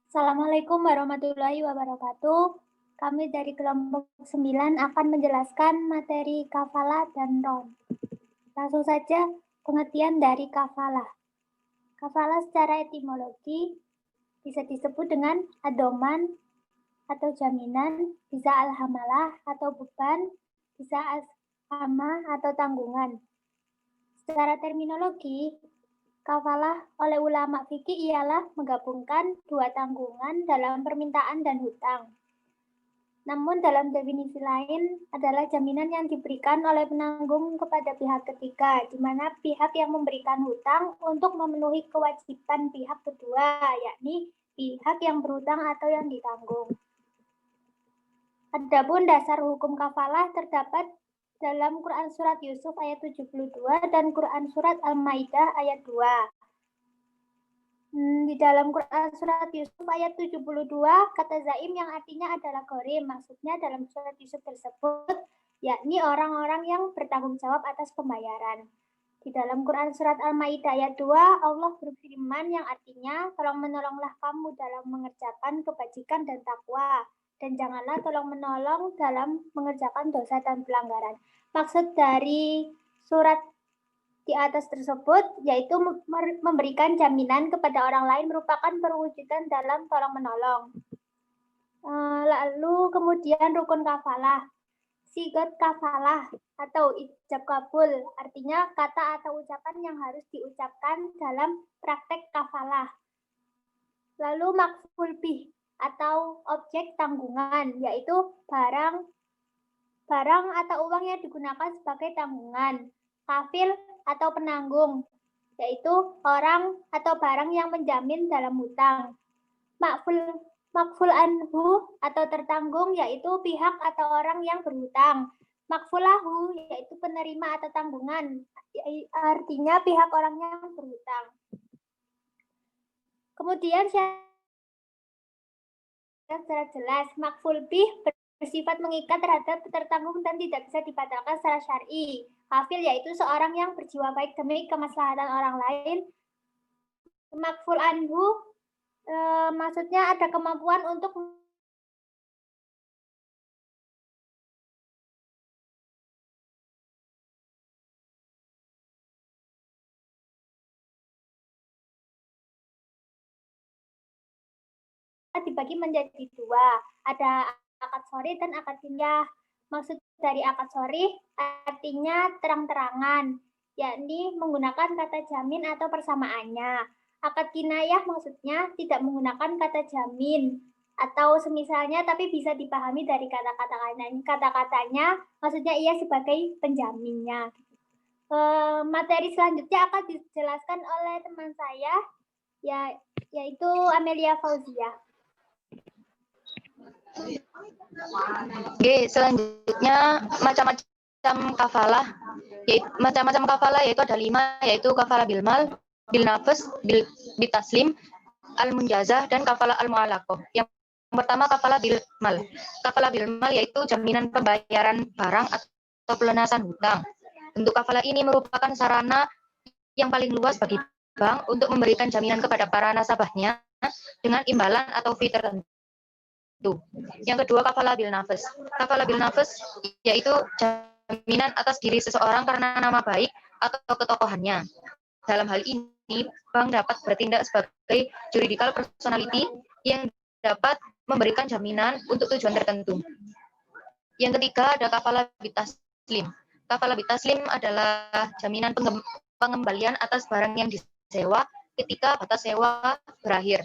Assalamualaikum warahmatullahi wabarakatuh. Kami dari kelompok 9 akan menjelaskan materi kafalah dan ron. Langsung saja pengertian dari kafalah. Kafalah secara etimologi bisa disebut dengan adoman atau jaminan, bisa alhamalah atau beban, bisa asama atau tanggungan. Secara terminologi, kafalah oleh ulama fikih ialah menggabungkan dua tanggungan dalam permintaan dan hutang. Namun dalam definisi lain adalah jaminan yang diberikan oleh penanggung kepada pihak ketiga, di mana pihak yang memberikan hutang untuk memenuhi kewajiban pihak kedua, yakni pihak yang berhutang atau yang ditanggung. Adapun dasar hukum kafalah terdapat dalam Quran Surat Yusuf ayat 72 dan Quran Surat Al-Maidah ayat 2. Di dalam Quran Surat Yusuf ayat 72, kata zaim yang artinya adalah gorim. Maksudnya dalam Surat Yusuf tersebut, yakni orang-orang yang bertanggung jawab atas pembayaran. Di dalam Quran Surat Al-Maidah ayat 2, Allah berfirman yang artinya, tolong-menolonglah kamu dalam mengerjakan kebajikan dan takwa, dan janganlah tolong-menolong dalam mengerjakan dosa dan pelanggaran. Maksud dari surat di atas tersebut yaitu memberikan jaminan kepada orang lain merupakan perwujudan dalam tolong-menolong. Lalu kemudian rukun kafalah. Sigot kafalah atau ijab kabul, artinya kata atau ucapan yang harus diucapkan dalam praktek kafalah. Lalu makful bih atau objek tanggungan, yaitu barang atau uang yang digunakan sebagai tanggungan. Kafil atau penanggung, yaitu orang atau barang yang menjamin dalam hutang. Makful anhu atau tertanggung, yaitu pihak atau orang yang berhutang. Makfulahu, yaitu penerima atau tanggungan, artinya pihak orang yang berhutang. Kemudian secara jelas, makful bih bersifat mengikat terhadap tertanggung dan tidak bisa dibatalkan secara syar'i. Kafil yaitu seorang yang berjiwa baik demi kemaslahatan orang lain. Makful anhu maksudnya ada kemampuan untuk dibagi menjadi dua. Ada akad sori dan akad kinayah. Maksud dari akad sori artinya terang-terangan, yakni menggunakan kata jamin atau persamaannya. Akad kinayah maksudnya tidak menggunakan kata jamin atau semisalnya, tapi bisa dipahami dari kata-katanya, maksudnya ia sebagai penjaminnya. Materi selanjutnya akan dijelaskan oleh teman saya, yaitu Amelia Fauzia. Oke, selanjutnya macam-macam kafalah. Macam-macam kafalah yaitu ada 5, yaitu kafalah bilmal, bilnafs, bitaslim, al-munjazah, dan kafalah al-mu'allaqah. Yang pertama kafalah bilmal. Kafalah bilmal yaitu jaminan pembayaran barang atau pelunasan hutang. Bentuk kafalah ini merupakan sarana yang paling luas bagi bank untuk memberikan jaminan kepada para nasabahnya dengan imbalan atau fee tertentu. Yang kedua kafalah bil nafs. Kafalah bil nafs yaitu jaminan atas diri seseorang karena nama baik atau ketokohannya. Dalam hal ini, bank dapat bertindak sebagai juridical personality yang dapat memberikan jaminan untuk tujuan tertentu. Yang ketiga ada kafalah bitaslim. Kafalah bitaslim adalah jaminan pengembalian atas barang yang disewa ketika batas sewa berakhir.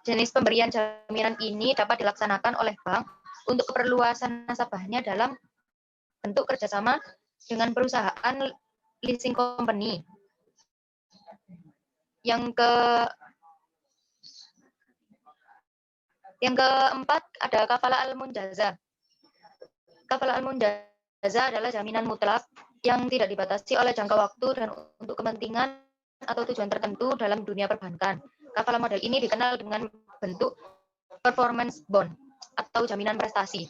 Jenis pemberian jaminan ini dapat dilaksanakan oleh bank untuk keperluasan nasabahnya dalam bentuk kerjasama dengan perusahaan leasing company. Yang keempat ada kafalah al-munjazah. Kafalah al-munjazah adalah jaminan mutlak yang tidak dibatasi oleh jangka waktu dan untuk kepentingan atau tujuan tertentu dalam dunia perbankan. Kafalah model ini dikenal dengan bentuk performance bond atau jaminan prestasi.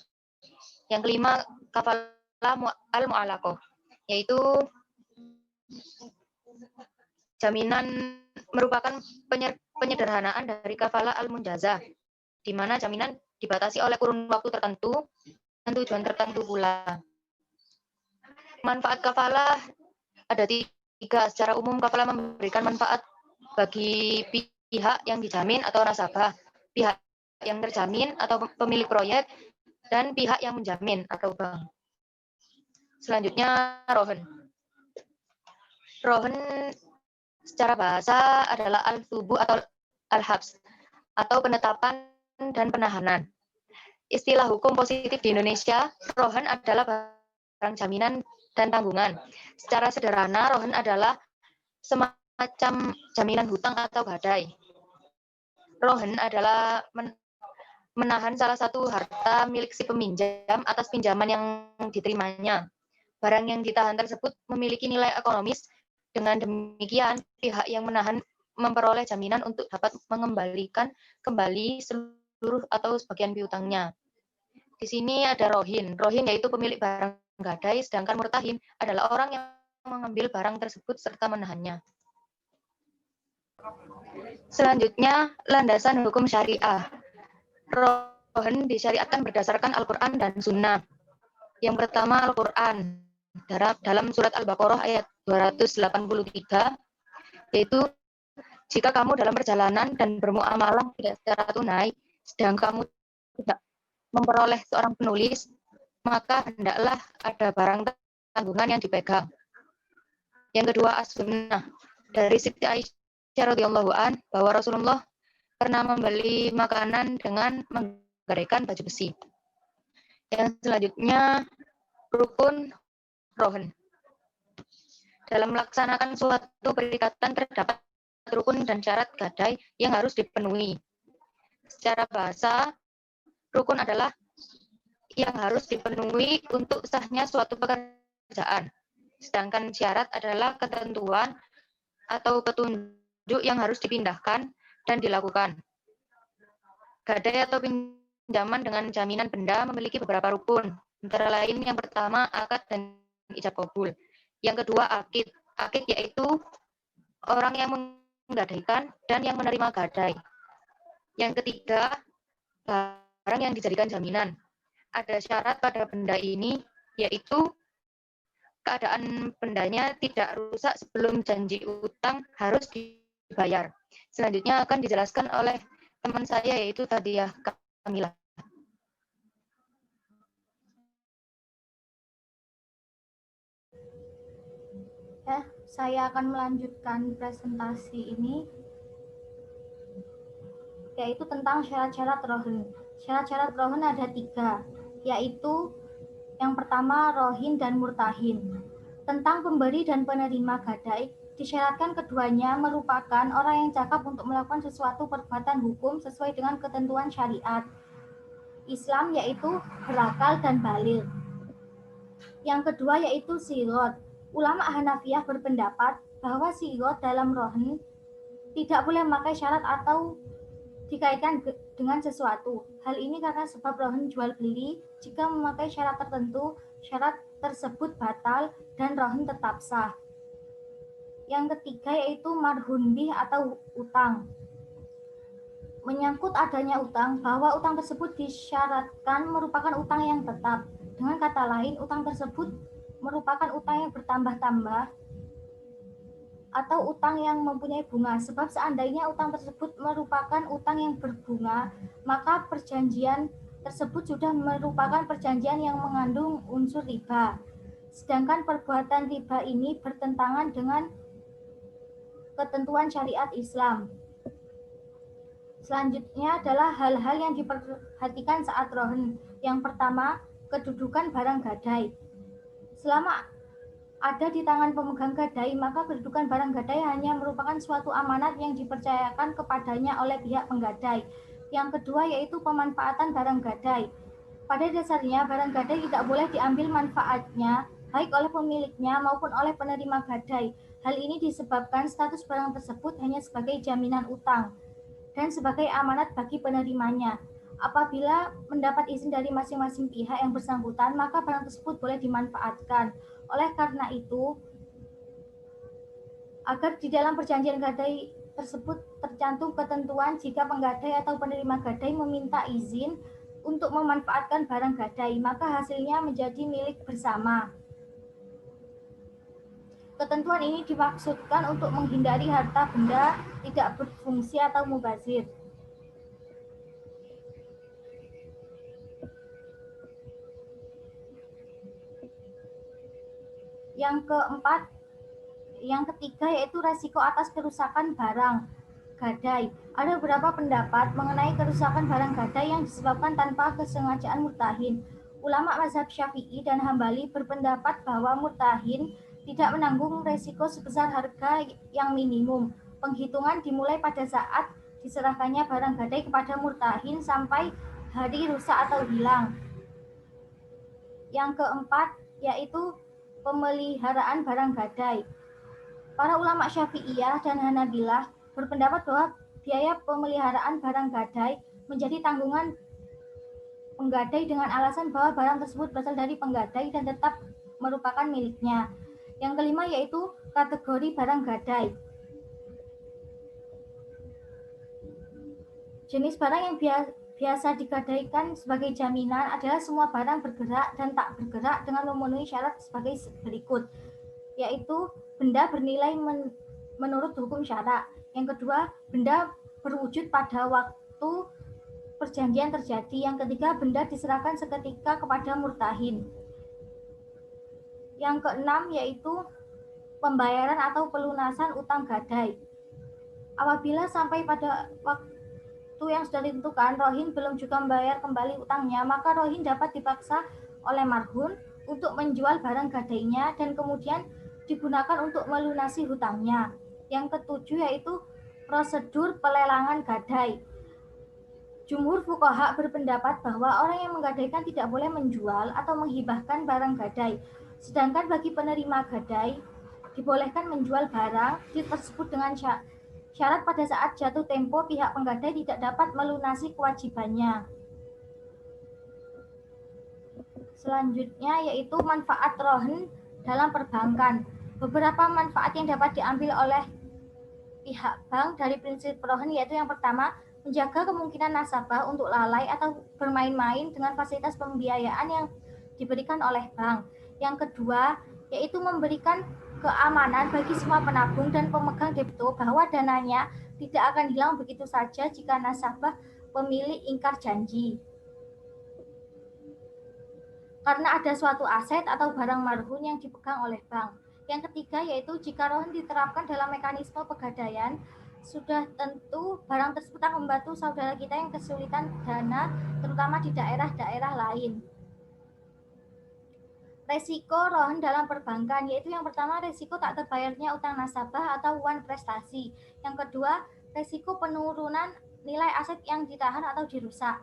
Yang kelima, kafalah al-mu'allaqah, yaitu jaminan merupakan penyederhanaan dari kafalah al-munjazah, di mana jaminan dibatasi oleh kurun waktu tertentu dan tujuan tertentu pula. Manfaat kafalah ada 3. Secara umum, kafalah memberikan manfaat bagi pihak yang dijamin atau nasabah, pihak yang terjamin atau pemilik proyek, dan pihak yang menjamin atau bank. Selanjutnya, rohen. Rohen secara bahasa adalah al-thubu atau al-habs, atau penetapan dan penahanan. Istilah hukum positif di Indonesia, rohen adalah barang jaminan dan tanggungan. Secara sederhana, rohen adalah semacam jaminan hutang atau gadai. Rohen adalah menahan salah satu harta milik si peminjam atas pinjaman yang diterimanya. Barang yang ditahan tersebut memiliki nilai ekonomis. Dengan demikian, pihak yang menahan memperoleh jaminan untuk dapat mengembalikan kembali seluruh atau sebagian piutangnya. Di sini ada rohin. Rohin yaitu pemilik barang gadai, sedangkan murtahin adalah orang yang mengambil barang tersebut serta menahannya. Selanjutnya, landasan hukum syariah. Rohen disyariatkan berdasarkan Al-Quran dan Sunnah. Yang pertama, Al-Quran. Dalam surat Al-Baqarah ayat 283, yaitu jika kamu dalam perjalanan dan bermuamalah tidak secara tunai, sedang kamu tidak memperoleh seorang penulis, maka hendaklah ada barang tanggungan yang dipegang. Yang kedua, as-sunnah. Dari Siti Aisyah radhiyallahu an bahwa Rasulullah pernah membeli makanan dengan menggadaikan baju besi. Yang selanjutnya, rukun rohen. Dalam melaksanakan suatu perikatan terdapat rukun dan syarat gadai yang harus dipenuhi. Secara bahasa, rukun adalah yang harus dipenuhi untuk sahnya suatu pekerjaan. Sedangkan syarat adalah ketentuan atau petunjuk yang harus dipindahkan dan dilakukan. Gadai atau pinjaman dengan jaminan benda memiliki beberapa rukun. Antara lain yang pertama, akad dan ijab kabul. Yang kedua, akid. Akid yaitu orang yang menggadaikan dan yang menerima gadai. Yang ketiga, barang yang dijadikan jaminan. Ada syarat pada benda ini, yaitu keadaan bendanya tidak rusak sebelum janji utang harus dibayar. Selanjutnya akan dijelaskan oleh teman saya, yaitu Tadiah Kamila. Saya akan melanjutkan presentasi ini, yaitu tentang syarat-syarat rohin. Syarat-syarat rohin ada 3, yaitu yang pertama rohin dan murtahin. Tentang pemberi dan penerima gadai, disyaratkan keduanya merupakan orang yang cakap untuk melakukan sesuatu perbuatan hukum sesuai dengan ketentuan syariat Islam, yaitu berakal dan baligh. Yang kedua yaitu sirot. Ulama Hanafiyah berpendapat bahwa sirot dalam rohin tidak boleh memakai syarat atau dikaitkan dengan sesuatu. Hal ini karena sebab rohin jual beli, jika memakai syarat tertentu, syarat tersebut batal dan rohin tetap sah. Yang ketiga yaitu marhun bih atau utang. Menyangkut adanya utang, bahwa utang tersebut disyaratkan merupakan utang yang tetap. Dengan kata lain, utang tersebut merupakan utang yang bertambah-tambah atau utang yang mempunyai bunga. Sebab seandainya utang tersebut merupakan utang yang berbunga, maka perjanjian tersebut sudah merupakan perjanjian yang mengandung unsur riba. Sedangkan perbuatan riba ini bertentangan dengan ketentuan syariat Islam. Selanjutnya adalah hal-hal yang diperhatikan saat rohin. Yang pertama, kedudukan barang gadai. Selama ada di tangan pemegang gadai, maka kedudukan barang gadai hanya merupakan suatu amanat yang dipercayakan kepadanya oleh pihak penggadai. Yang kedua yaitu pemanfaatan barang gadai. Pada dasarnya, barang gadai tidak boleh diambil manfaatnya, baik oleh pemiliknya maupun oleh penerima gadai. Hal ini disebabkan status barang tersebut hanya sebagai jaminan utang dan sebagai amanat bagi penerimanya. Apabila mendapat izin dari masing-masing pihak yang bersangkutan, maka barang tersebut boleh dimanfaatkan. Oleh karena itu, agar di dalam perjanjian gadai tersebut tercantum ketentuan jika penggadai atau penerima gadai meminta izin untuk memanfaatkan barang gadai, maka hasilnya menjadi milik bersama. Ketentuan ini dimaksudkan untuk menghindari harta benda tidak berfungsi atau mubazir. Yang ketiga yaitu resiko atas kerusakan barang gadai. Ada beberapa pendapat mengenai kerusakan barang gadai yang disebabkan tanpa kesengajaan murtahin. Ulama mazhab Syafi'i dan Hambali berpendapat bahwa murtahin tidak menanggung resiko sebesar harga yang minimum. Penghitungan dimulai pada saat diserahkannya barang gadai kepada murtahin sampai hari rusak atau hilang. Yang keempat yaitu pemeliharaan barang gadai. Para ulama Syafi'iyah dan Hanabilah berpendapat bahwa biaya pemeliharaan barang gadai menjadi tanggungan penggadai dengan alasan bahwa barang tersebut berasal dari penggadai dan tetap merupakan miliknya. Yang kelima yaitu kategori barang gadai. Jenis barang yang biasa digadaikan sebagai jaminan adalah semua barang bergerak dan tak bergerak dengan memenuhi syarat sebagai berikut, yaitu benda bernilai menurut hukum syara. Yang kedua, benda berwujud pada waktu perjanjian terjadi. Yang ketiga, benda diserahkan seketika kepada murtahin. Yang keenam yaitu pembayaran atau pelunasan utang gadai. Apabila sampai pada waktu yang sudah ditentukan, rohin belum juga membayar kembali utangnya, maka rohin dapat dipaksa oleh marhun untuk menjual barang gadainya dan kemudian digunakan untuk melunasi hutangnya. Yang ketujuh yaitu prosedur pelelangan gadai. Jumhur fuqaha berpendapat bahwa orang yang menggadaikan tidak boleh menjual atau menghibahkan barang gadai. Sedangkan bagi penerima gadai dibolehkan menjual barang tersebut dengan syarat pada saat jatuh tempo pihak penggadai tidak dapat melunasi kewajibannya. Selanjutnya yaitu manfaat rohin dalam perbankan. Beberapa manfaat yang dapat diambil oleh pihak bank dari prinsip rohin yaitu yang pertama, menjaga kemungkinan nasabah untuk lalai atau bermain-main dengan fasilitas pembiayaan yang diberikan oleh bank. Yang kedua, yaitu memberikan keamanan bagi semua penabung dan pemegang depto bahwa dananya tidak akan hilang begitu saja jika nasabah pemilik ingkar janji. Karena ada suatu aset atau barang marhun yang dipegang oleh bank. Yang ketiga yaitu jika rohin diterapkan dalam mekanisme pegadaian, sudah tentu barang tersebut akan membantu saudara kita yang kesulitan dana, terutama di daerah-daerah lain. Resiko rohin dalam perbankan yaitu yang pertama resiko tak terbayarnya utang nasabah atau wan prestasi. Yang kedua, resiko penurunan nilai aset yang ditahan atau dirusak.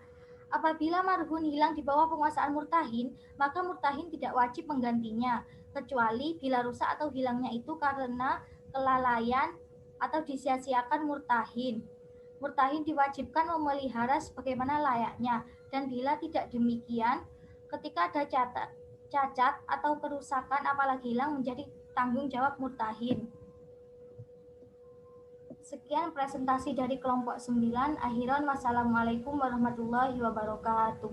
Apabila marhun hilang di bawah penguasaan murtahin, maka murtahin tidak wajib menggantinya, kecuali bila rusak atau hilangnya itu karena kelalaian atau disia-siakan murtahin. Murtahin diwajibkan memelihara sebagaimana layaknya, dan bila tidak demikian, ketika ada cacat atau kerusakan apalagi hilang menjadi tanggung jawab murtahin. Sekian presentasi dari kelompok 9. Akhiran, wassalamualaikum warahmatullahi wabarakatuh.